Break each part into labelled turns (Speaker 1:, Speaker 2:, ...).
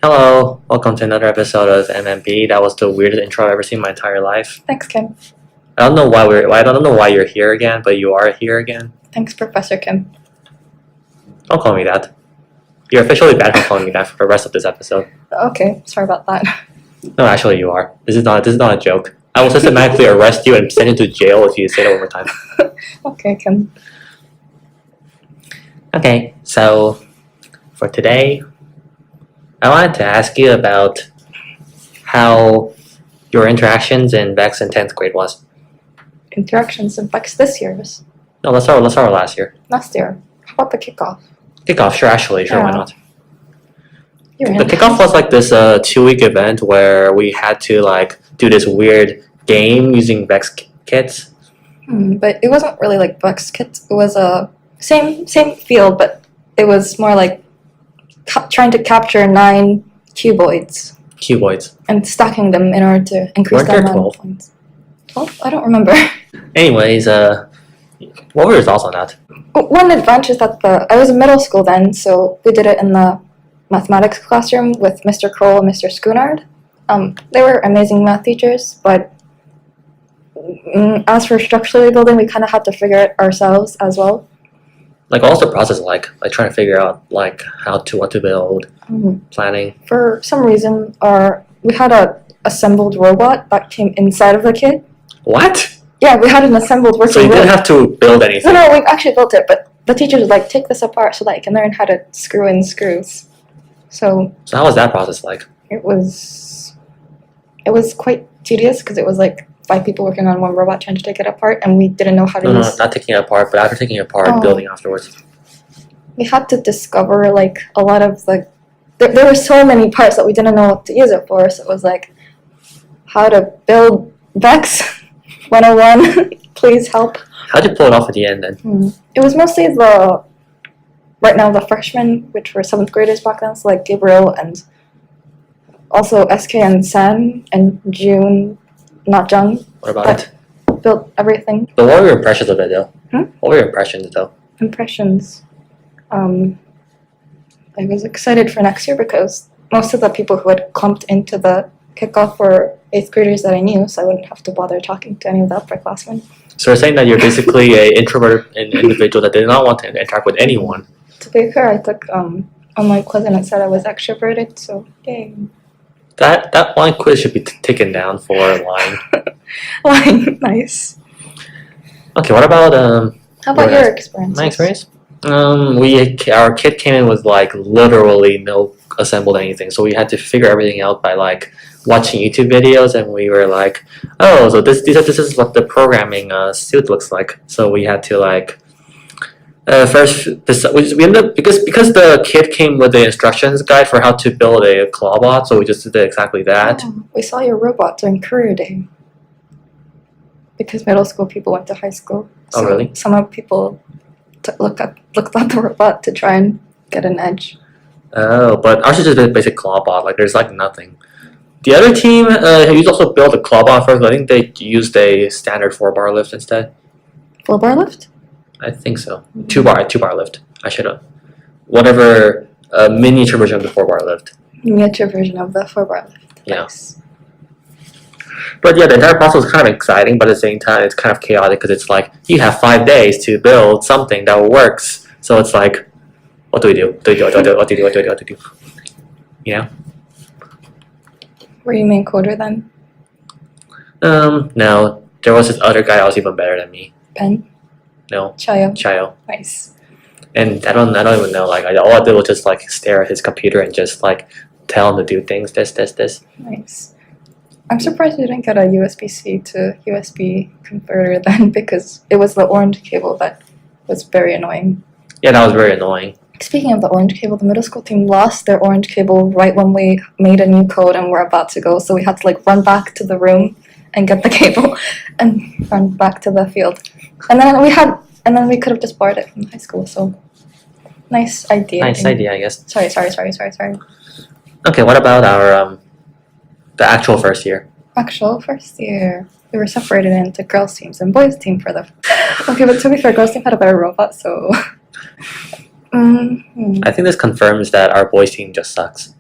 Speaker 1: Hello, welcome to another episode of MMB. That was the weirdest intro I've ever seen in my entire life.
Speaker 2: Thanks, Kim.
Speaker 1: I don't know why you're here again, but you are here again.
Speaker 2: Thanks, Professor Kim.
Speaker 1: Don't call me that. You're officially banned from calling me that for the rest of this episode.
Speaker 2: Okay, sorry about that.
Speaker 1: No, actually, you are. This is not a joke. I will systematically arrest you and send you to jail if you say it one more time.
Speaker 2: Okay, Kim.
Speaker 1: Okay, so for today, I wanted to ask you about how your interactions in Vex in 10th grade was.
Speaker 2: Interactions in Vex this year was
Speaker 1: No, let's start with last year.
Speaker 2: last year. How about the kickoff?
Speaker 1: Kickoff, sure, actually, sure, why
Speaker 2: Yeah.
Speaker 1: not?
Speaker 2: You were
Speaker 1: The
Speaker 2: in
Speaker 1: kickoff was like this 2-week event where we had to like do this weird game using Vex kits.
Speaker 2: But it wasn't really like Vex kits. It was a same field, but it was more like trying to capture 9 cuboids
Speaker 1: Cuboids.
Speaker 2: and stacking them in order to increase
Speaker 1: Weren't
Speaker 2: the
Speaker 1: there
Speaker 2: amount
Speaker 1: 12?
Speaker 2: of points. 12? I don't remember.
Speaker 1: Anyways, what were your thoughts on that?
Speaker 2: One advantage is that I was in middle school then, so we did it in the mathematics classroom with Mr. Kroll and Mr. Schoonard. They were amazing math teachers, but as for structurally building, we kind of had to figure it ourselves as well.
Speaker 1: Like, what was the process like trying to figure out like what to build, planning?
Speaker 2: For some reason, we had a assembled robot that came inside of the kit.
Speaker 1: What?
Speaker 2: Yeah, we had an assembled working
Speaker 1: So you didn't
Speaker 2: robot.
Speaker 1: have to build anything?
Speaker 2: No, we actually built it, but the teachers would like take this apart so that you can learn how to screw in screws. So
Speaker 1: So how was that process like?
Speaker 2: it was quite tedious because it was like 5 people working on one robot trying to take it apart, and we didn't know how to
Speaker 1: No,
Speaker 2: use.
Speaker 1: not taking it apart, but after taking it apart,
Speaker 2: Oh.
Speaker 1: building afterwards.
Speaker 2: We had to discover like a lot of the. There were so many parts that we didn't know what to use it for. So it was like how to build Vex 101. Please help.
Speaker 1: How'd you pull it off at the end then?
Speaker 2: It was mostly right now the freshmen, which were 7th graders back then, so like Gabriel and also SK and Sam and June, not Jung,
Speaker 1: What about
Speaker 2: But-
Speaker 1: it?
Speaker 2: built everything.
Speaker 1: But what were your impressions of it though?
Speaker 2: Hmm?
Speaker 1: What were your impressions though?
Speaker 2: Impressions. I was excited for next year because most of the people who had clumped into the kickoff were 8th graders that I knew, so I wouldn't have to bother talking to any of the upperclassmen.
Speaker 1: So you're saying that you're basically an introverted individual that did not want to interact with anyone.
Speaker 2: To be fair, I took online quiz and it said I was extroverted, so yay.
Speaker 1: That one quiz should be taken down for lying.
Speaker 2: Like, nice.
Speaker 1: Okay, what about
Speaker 2: How about
Speaker 1: Your
Speaker 2: your experience?
Speaker 1: my experience? Our kit came in with like literally no assembled anything, so we had to figure everything out by like watching YouTube videos, and we were like, oh, so this is what the programming suit looks like. So we had to like we ended up because the kit came with the instructions guide for how to build a clawbot, so we just did exactly that.
Speaker 2: Oh, we saw your robot during career day. Because middle school people went to high school.
Speaker 1: Oh,
Speaker 2: So
Speaker 1: really?
Speaker 2: some of people looked at the robot to try and get an edge.
Speaker 1: Oh, but ours is just a basic clawbot. Like there's like nothing. The other team, you also built a clawbot first, but I think they used a standard 4-bar lift instead.
Speaker 2: Full bar lift?
Speaker 1: I think so. 2-bar lift. I should have. Whatever miniature version of the 4-bar lift.
Speaker 2: Miniature version of the 4-bar lift.
Speaker 1: Yeah.
Speaker 2: Nice.
Speaker 1: But yeah, the entire process was kind of exciting, but at the same time, it's kind of chaotic because it's like you have 5 days to build something that works. So it's like, what do we do? What do we do? You know?
Speaker 2: Were you main coder then?
Speaker 1: No. There was this other guy that was even better than me.
Speaker 2: Ben?
Speaker 1: No,
Speaker 2: Chayo?
Speaker 1: Chayo.
Speaker 2: Nice.
Speaker 1: And I don't even know. Like all I did was just like stare at his computer and just like tell him to do things. This.
Speaker 2: Nice. I'm surprised you didn't get a USB-C to USB converter then, because it was the orange cable that was very annoying.
Speaker 1: Yeah, that was very annoying.
Speaker 2: Speaking of the orange cable, the middle school team lost their orange cable right when we made a new code and were about to go, so we had to like run back to the room and get the cable and run back to the field. And then we could have just borrowed it from high school, so nice idea.
Speaker 1: Nice idea, I guess.
Speaker 2: Sorry.
Speaker 1: Okay, what about our the actual first year?
Speaker 2: Actual first year, we were separated into girls teams and boys team for the. Okay, but to be fair, girls team had a better robot, so.
Speaker 1: I think this confirms that our boys team just sucks.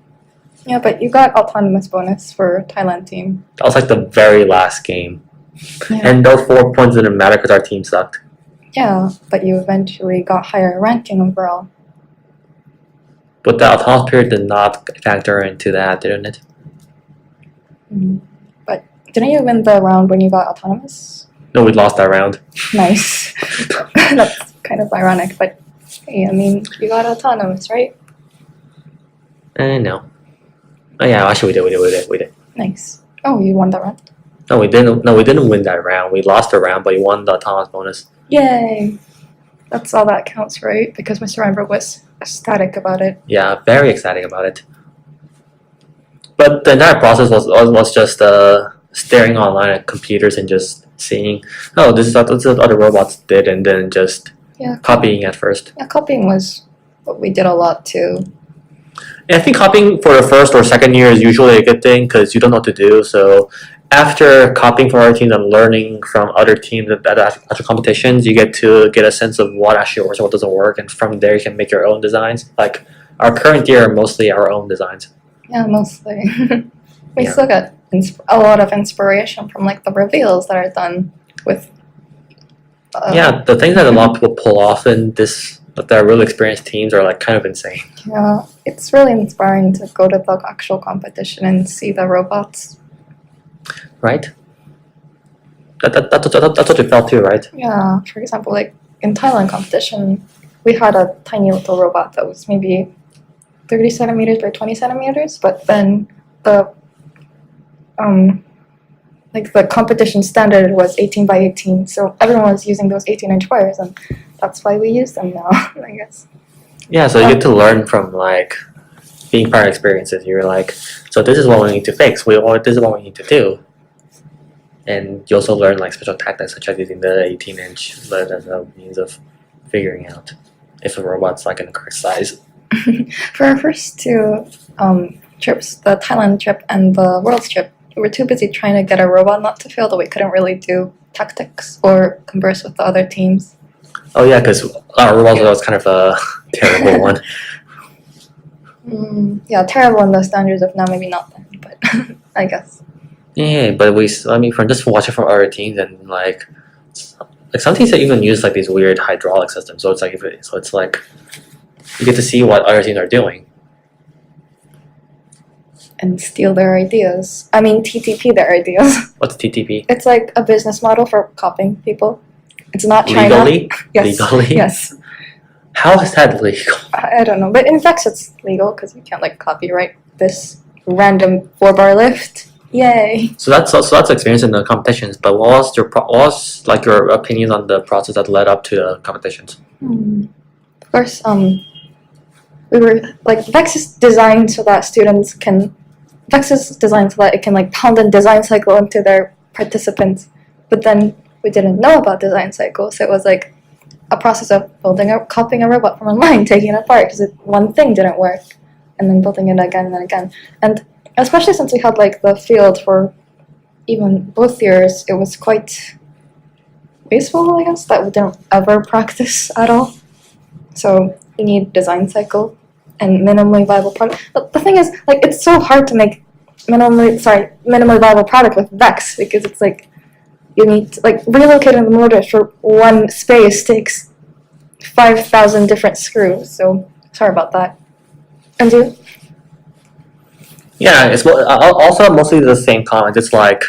Speaker 2: Yeah, but you got autonomous bonus for Thailand team.
Speaker 1: That was like the very last game.
Speaker 2: Yeah.
Speaker 1: And those 4 points didn't matter because our team sucked.
Speaker 2: Yeah, but you eventually got higher ranking overall.
Speaker 1: But the autonomous period did not factor into that, didn't it?
Speaker 2: But didn't you win the round when you got autonomous?
Speaker 1: No, we lost that round.
Speaker 2: Nice. That's kind of ironic, but hey, I mean, you got autonomous, right?
Speaker 1: No. Oh yeah, actually we did.
Speaker 2: Nice. Oh, you won that round.
Speaker 1: No, we didn't win that round. We lost the round, but we won the autonomous bonus.
Speaker 2: Yay! That's all that counts, right? Because Mr. Reinberg was ecstatic about it.
Speaker 1: Yeah, very ecstatic about it. But the entire process was just staring online at computers and just seeing, oh, this is what other robots did, and then just
Speaker 2: Yeah.
Speaker 1: copying at first.
Speaker 2: Yeah, copying was what we did a lot too.
Speaker 1: And I think copying for the first or second year is usually a good thing because you don't know what to do. So after copying from other teams and learning from other teams at actual competitions, you get to get a sense of what actually works and what doesn't work, and from there you can make your own designs. Like our current year are mostly our own designs.
Speaker 2: Yeah, mostly. We
Speaker 1: Yeah.
Speaker 2: still get a lot of inspiration from like the reveals that are done with.
Speaker 1: Yeah, the things that a lot of people pull off in this, that are really experienced teams, are like kind of insane.
Speaker 2: Yeah, it's really inspiring to go to the actual competition and see the robots.
Speaker 1: Right? That's what you felt too, right?
Speaker 2: Yeah, for example, like in Thailand competition, we had a tiny little robot that was maybe 30 centimeters by 20 centimeters, but then the like the competition standard was 18 by 18, so everyone was using those 18-inch wires, and that's why we use them now, I guess.
Speaker 1: Yeah, so you get to learn from like being prior experiences. You're like, so this is what we need to fix. This is what we need to do. And you also learn like special tactics such as using the 18-inch as a means of figuring out if a robot's like in the correct size.
Speaker 2: For our first two trips, the Thailand trip and the Worlds trip, we were too busy trying to get a robot not to fail that we couldn't really do tactics or converse with the other teams.
Speaker 1: Oh yeah, because our robot was kind of a terrible one.
Speaker 2: Yeah, terrible in the standards of now, maybe not then, but I guess.
Speaker 1: Yeah, but from just watching from other teams and like some teams that even use like these weird hydraulic systems. So it's like you get to see what other teams are doing.
Speaker 2: And steal their ideas. I mean, TTP their ideas.
Speaker 1: What's TTP?
Speaker 2: It's like a business model for copying people. It's not China.
Speaker 1: Legally?
Speaker 2: Yes.
Speaker 1: Legally?
Speaker 2: Yes.
Speaker 1: How is that legal?
Speaker 2: I don't know, but in fact, it's legal because you can't like copyright this random 4-bar lift. Yay!
Speaker 1: So that's experience in the competitions. But what was like your opinion on the process that led up to the competitions?
Speaker 2: Of course, we were like Vex is designed so that it can like pound a design cycle into their participants. But then we didn't know about design cycles, so it was like a process of copying a robot from online, taking it apart because one thing didn't work, and then building it again and again. And especially since we had like the field for even both years, it was quite wasteful, I guess, that we didn't ever practice at all. So we need design cycle and minimally viable product. But the thing is, like, it's so hard to make minimally viable product with Vex because it's like you need to, like, relocating the motor for one space takes 5,000 different screws. So sorry about that. And you?
Speaker 1: Yeah, it's also mostly the same comment. It's like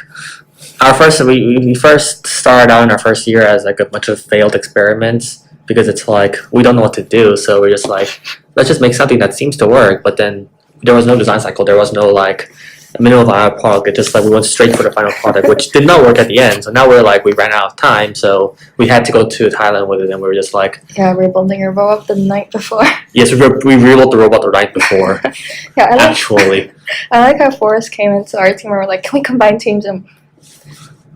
Speaker 1: we first started out in our first year as like a bunch of failed experiments because it's like we don't know what to do, so we're just like, let's just make something that seems to work. But then there was no design cycle. There was no like minimal viable product. It just like we went straight for the final product, which did not work at the end. So now we ran out of time, so we had to go to Thailand with it, and we were just like,
Speaker 2: yeah, rebuilding your robot the night before.
Speaker 1: Yes, we rebuilt the robot the night before.
Speaker 2: Yeah,
Speaker 1: Actually,
Speaker 2: I like how Forrest came into our team and we're like, can we combine teams? And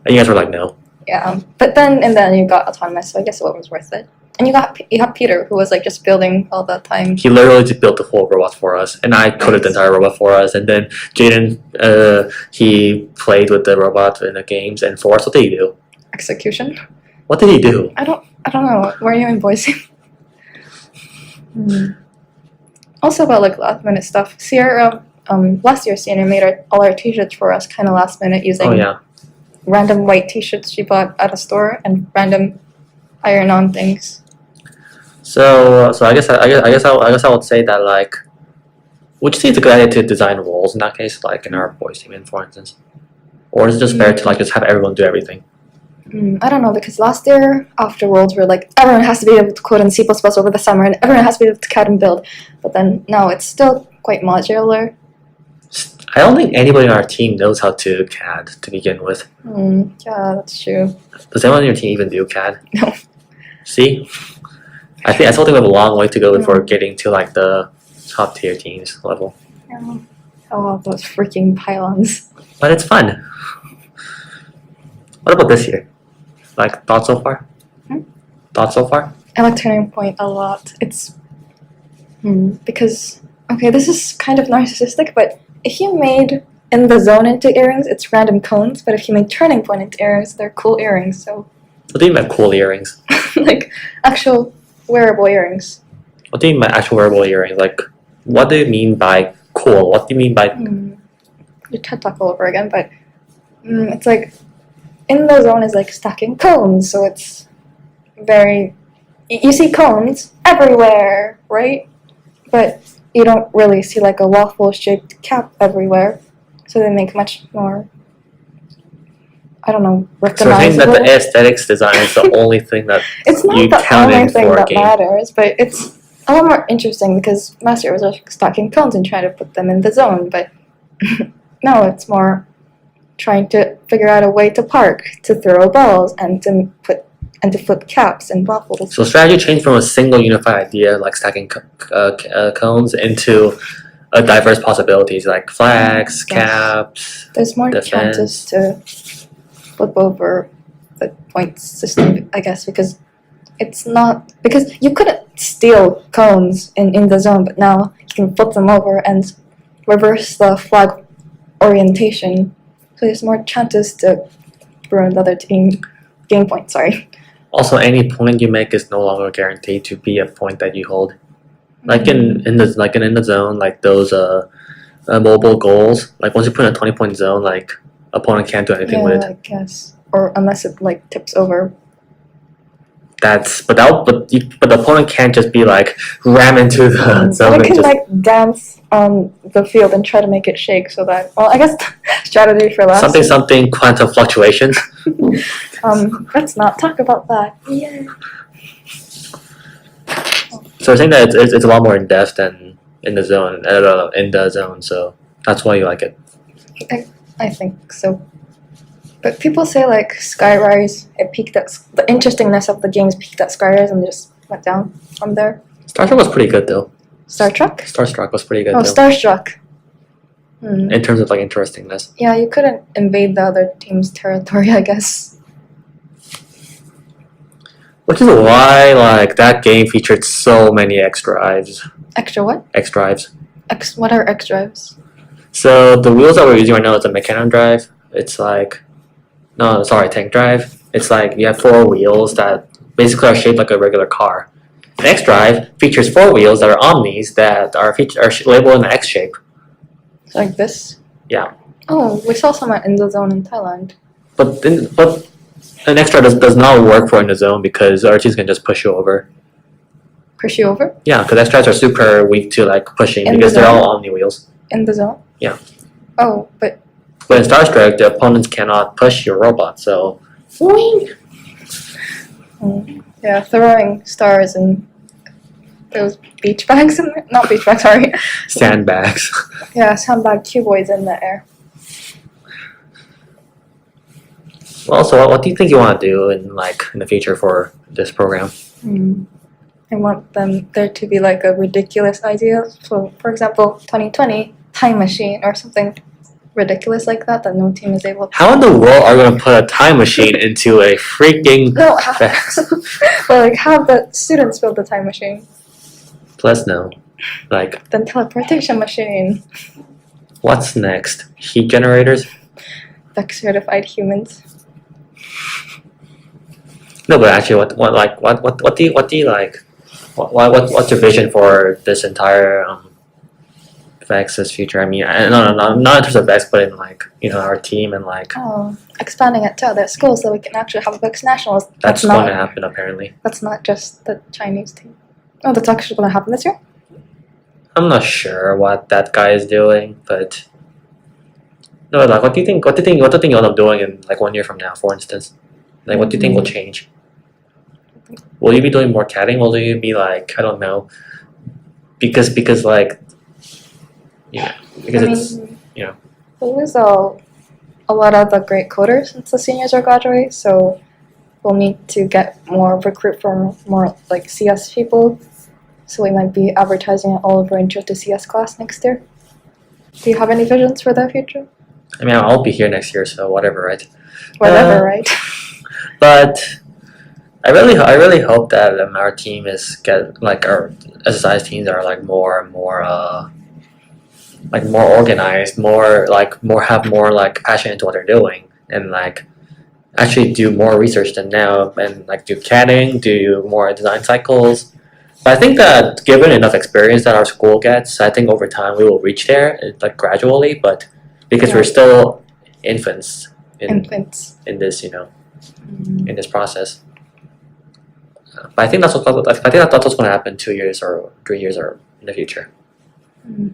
Speaker 1: you guys were like, no.
Speaker 2: yeah, but then you got autonomous, so I guess it was worth it. And you had Peter, who was like just building all the time.
Speaker 1: He literally just built the whole robot for us, and I coded the entire robot for us. And then Jaden, he played with the robot in the games. And for us, what did he do?
Speaker 2: Execution.
Speaker 1: What did he do?
Speaker 2: I don't know. Were you in Boise? Also about like last minute stuff. Sierra last year senior made all our t-shirts for us kind of last minute using
Speaker 1: Oh yeah.
Speaker 2: random white t-shirts she bought at a store and random iron-on things.
Speaker 1: So I guess I would say that like, would you think it's a good idea to design roles in that case, like in our boys team, for instance, or is it just fair to like just have everyone do everything?
Speaker 2: I don't know, because last year after Worlds we were like, everyone has to be able to code in C++ over the summer and everyone has to be able to CAD and build. But then now it's still quite modular.
Speaker 1: I don't think anybody on our team knows how to CAD to begin with.
Speaker 2: Yeah, that's true.
Speaker 1: Does anyone on your team even do CAD?
Speaker 2: No.
Speaker 1: See, I still think we have a long way to go before getting to like the top tier teams level.
Speaker 2: Yeah. Oh, those freaking pylons.
Speaker 1: But it's fun. What about this year? Like thoughts so far? Thoughts so far?
Speaker 2: I like Turning Point a lot. It's because okay, this is kind of narcissistic, but if you made in the zone into earrings, it's random cones. But if you made Turning Point into earrings, they're cool earrings. So
Speaker 1: What do you mean by cool earrings?
Speaker 2: like actual wearable earrings.
Speaker 1: What do you mean by actual wearable earrings? Like, what do you mean by cool? What do you mean by
Speaker 2: Your TED Talk all over again, but it's like in the zone is like stacking cones, so it's very you see cones everywhere, right? But you don't really see like a waffle shaped cap everywhere, so they make much more, I don't know,
Speaker 1: So I think
Speaker 2: recognizable.
Speaker 1: that the aesthetics design is the only thing that
Speaker 2: It's not
Speaker 1: you
Speaker 2: the
Speaker 1: counted
Speaker 2: only thing
Speaker 1: for a
Speaker 2: that
Speaker 1: game.
Speaker 2: matters, but it's a lot more interesting because last year was like stacking cones and trying to put them in the zone, but now it's more trying to figure out a way to park, to throw balls, and to flip caps and waffles.
Speaker 1: So strategy changed from a single unified idea like stacking cones into a diverse possibilities like flags,
Speaker 2: Yes.
Speaker 1: caps.
Speaker 2: There's more
Speaker 1: Defense.
Speaker 2: chances to flip over the point system, I guess, because it's not because you couldn't steal cones in the zone, but now you can flip them over and reverse the flag orientation. So there's more chances to ruin the other team game point. Sorry.
Speaker 1: Also, any point you make is no longer guaranteed to be a point that you hold. Like in the zone, like those mobile goals. Like once you put in a 20-point zone, like opponent can't do anything with it.
Speaker 2: I guess, or unless it like tips over.
Speaker 1: But the opponent can't just be like ram into the zone
Speaker 2: But
Speaker 1: and
Speaker 2: it can
Speaker 1: just
Speaker 2: like dance on the field and try to make it shake so that. Well, I guess strategy for last.
Speaker 1: something quantum fluctuations.
Speaker 2: Let's not talk about that. Yeah.
Speaker 1: So I think that it's a lot more in depth than in the zone. So that's why you like it.
Speaker 2: I think so. But people say like Skyrise, it peaked at the interestingness of the games peaked at Skyrise and just went down from there.
Speaker 1: Starstruck was pretty good though.
Speaker 2: Star Trek?
Speaker 1: Starstruck was pretty good
Speaker 2: Oh,
Speaker 1: though.
Speaker 2: Starstruck.
Speaker 1: In terms of like interestingness.
Speaker 2: Yeah, you couldn't invade the other team's territory, I guess.
Speaker 1: Which is why like that game featured so many X drives.
Speaker 2: Extra what?
Speaker 1: X drives.
Speaker 2: What are X drives?
Speaker 1: So the wheels that we're using right now is a Mechanon drive. It's like tank drive. It's like you have 4 wheels that basically are shaped like a regular car. The X drive features 4 wheels that are omnis that are labeled in the X shape.
Speaker 2: Like this?
Speaker 1: Yeah.
Speaker 2: Oh, we saw some in the zone in Thailand.
Speaker 1: But an X drive does not work for in the zone because RTs can just push you over.
Speaker 2: Push you over?
Speaker 1: Yeah, because X drives are super weak to like pushing
Speaker 2: In the
Speaker 1: because they're
Speaker 2: zone?
Speaker 1: all omni wheels.
Speaker 2: In the zone?
Speaker 1: Yeah.
Speaker 2: Oh, but
Speaker 1: But in Starstruck, the opponents cannot push your robot, so. Wing!
Speaker 2: yeah, throwing stars and those beach bags in there. Not beach bags, sorry.
Speaker 1: Sandbags.
Speaker 2: Yeah, sandbag cuboids in the air.
Speaker 1: Well, so what do you think you want to do in the future for this program?
Speaker 2: I want there to be like a ridiculous idea. So, for example, 2020 time machine or something ridiculous like that no team is able to.
Speaker 1: How in the world are we going to put a time machine into a freaking
Speaker 2: No, but like have the students build the time machine.
Speaker 1: Plus no. Like,
Speaker 2: Then teleportation machine.
Speaker 1: what's next? Heat generators?
Speaker 2: Like certified humans.
Speaker 1: No, but actually, what do you like? What's your vision for this entire Vex's future. I mean, no, not in terms of Vex, but in like our team and like
Speaker 2: Oh, expanding it to other schools so we can actually have Vex nationals.
Speaker 1: that's
Speaker 2: not,
Speaker 1: going to happen apparently.
Speaker 2: That's not just the Chinese team. Oh, that's actually going to happen this year?
Speaker 1: I'm not sure what that guy is doing, but no, like what do you think? What do you think you'll end up doing in like 1 year from now, for instance? Like, what do you think will change? Will you be doing more catting? Will you be like I don't know? Because like because it's
Speaker 2: we lose a lot of the great coders since the seniors are graduating, so we'll need to recruit from more like CS people. So we might be advertising it all over into the CS class next year. Do you have any visions for the future?
Speaker 1: I mean, I'll be here next year, so whatever, right?
Speaker 2: Whatever, right?
Speaker 1: But I really hope that our team our SSI's teams are like more organized, have more like passion into what they're doing, and like actually do more research than now, and like do CADing, do more design cycles. But I think that given enough experience that our school gets, I think over time we will reach there, like gradually. But because we're still infants in this, in this process. But I think that's what's going to happen 2 years or 3 years or in the future.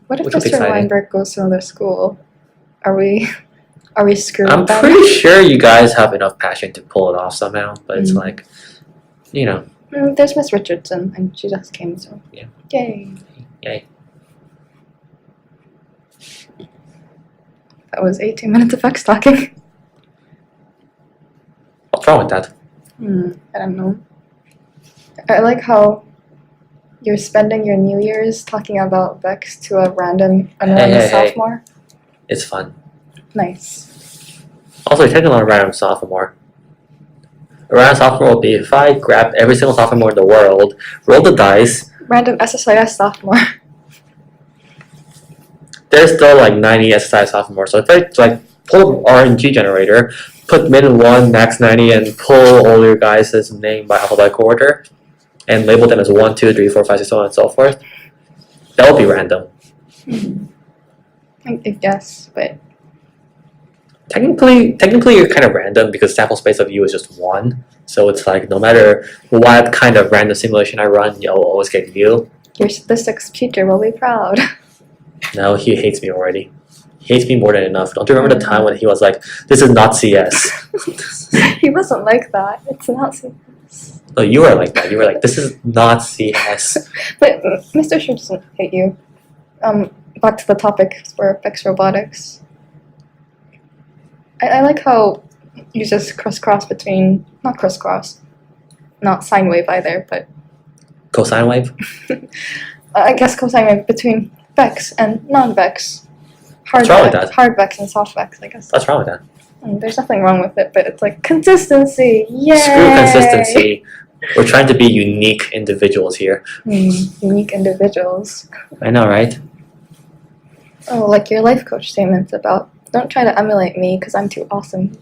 Speaker 2: What if
Speaker 1: Which would be
Speaker 2: Mr.
Speaker 1: exciting.
Speaker 2: Weinberg goes to another school? Are we screwed?
Speaker 1: I'm
Speaker 2: then?
Speaker 1: pretty sure you guys have enough passion to pull it off somehow, but it's like,
Speaker 2: There's Miss Richardson, and she just came, so
Speaker 1: Yeah.
Speaker 2: Yay!
Speaker 1: Yay.
Speaker 2: That was 18 minutes of X talking.
Speaker 1: What's wrong with that?
Speaker 2: I don't know. I like how you're spending your New Year's talking about Vex to a random anonymous sophomore.
Speaker 1: It's fun.
Speaker 2: Nice.
Speaker 1: Also, you're taking on a random sophomore. A random sophomore would be if I grabbed every single sophomore in the world, roll the dice.
Speaker 2: Random SSIS sophomore.
Speaker 1: There's still like 90 SSI sophomores. So if I like pull RNG generator, put min 1, max 90, and pull all your guys' name by alphabetical order, and label them as 1, 2, 3, 4, 5, 6, so on and so forth, that would be random.
Speaker 2: I guess, but
Speaker 1: Technically you're kind of random because sample space of you is just 1. So it's like no matter what kind of random simulation I run, you'll always get you.
Speaker 2: your statistics teacher will be proud.
Speaker 1: No, he hates me already. He hates me more than enough. Don't you remember the time when he was like, "This is not CS"?
Speaker 2: He wasn't like that. It's not CS.
Speaker 1: No, you were like that. You were like, "This is not CS."
Speaker 2: But Mr. Shu doesn't hate you. Back to the topic for Vex robotics. I like how you just not sine wave either, but
Speaker 1: Cosine wave.
Speaker 2: I guess cosine wave between Vex and non-Vex.
Speaker 1: What's wrong with that?
Speaker 2: Hard Vex and soft Vex, I guess.
Speaker 1: What's wrong with that?
Speaker 2: There's nothing wrong with it, but it's like consistency. Yay!
Speaker 1: Screw consistency. We're trying to be unique individuals here.
Speaker 2: Unique individuals.
Speaker 1: I know, right?
Speaker 2: Oh, like your life coach statements about don't try to emulate me because I'm too awesome.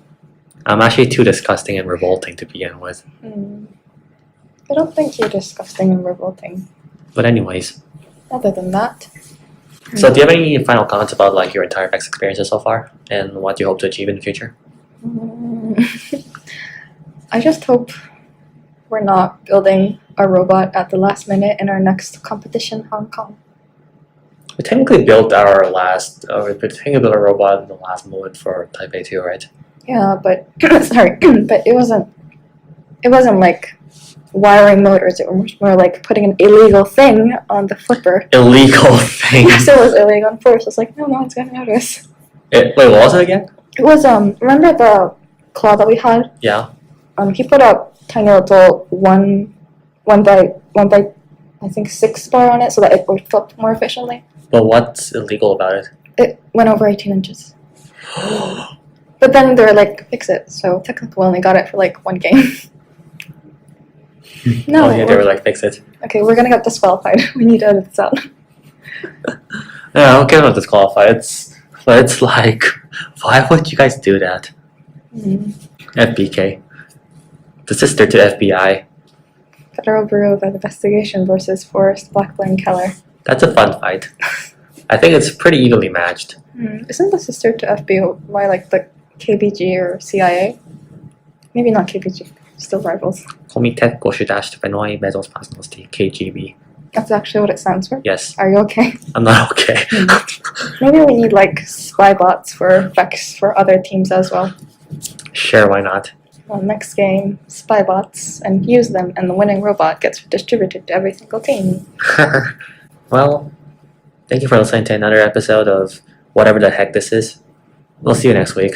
Speaker 1: I'm actually too disgusting and revolting to begin with.
Speaker 2: I don't think you're disgusting and revolting.
Speaker 1: But anyways.
Speaker 2: Other than that.
Speaker 1: So do you have any final comments about like your entire Vex experiences so far and what you hope to achieve in the future?
Speaker 2: I just hope we're not building a robot at the last minute in our next competition, Hong Kong.
Speaker 1: We technically built a robot in the last moment for Type A 2, right?
Speaker 2: Yeah, but sorry, but it wasn't like wiring motors. It was more like putting an illegal thing on the flipper.
Speaker 1: Illegal thing.
Speaker 2: Yes, it was illegal on first. It's like no one's gonna notice.
Speaker 1: Wait, what was it again?
Speaker 2: It was remember the claw that we had?
Speaker 1: Yeah.
Speaker 2: He put a tiny little one by I think 6 bar on it so that it would flip more efficiently.
Speaker 1: But what's illegal about it?
Speaker 2: It went over 18 inches. But then they were like, fix it. So technically we only got it for like 1 game. No.
Speaker 1: Oh yeah, they were like, fix it.
Speaker 2: Okay, we're gonna get disqualified. We need to edit this out.
Speaker 1: No, I don't care about disqualified. It's like, why would you guys do that? FBK. The sister to FBI.
Speaker 2: Federal Bureau of Investigation versus Forrest Blackburn Keller.
Speaker 1: That's a fun fight. I think it's pretty evenly matched.
Speaker 2: Isn't the sister to FBI like the KBG or CIA? Maybe not KBG. Still rivals.
Speaker 1: Komitet Goshidash Benoi Bezos Pasnosti, KGB.
Speaker 2: That's actually what it stands for.
Speaker 1: Yes,
Speaker 2: Are you okay?
Speaker 1: I'm not okay.
Speaker 2: Maybe we need like spy bots for Vex for other teams as well.
Speaker 1: Sure, why not?
Speaker 2: Well, next game, spy bots, and use them, and the winning robot gets distributed to every single team.
Speaker 1: Well, thank you for listening to another episode of whatever the heck this is. We'll see you next week.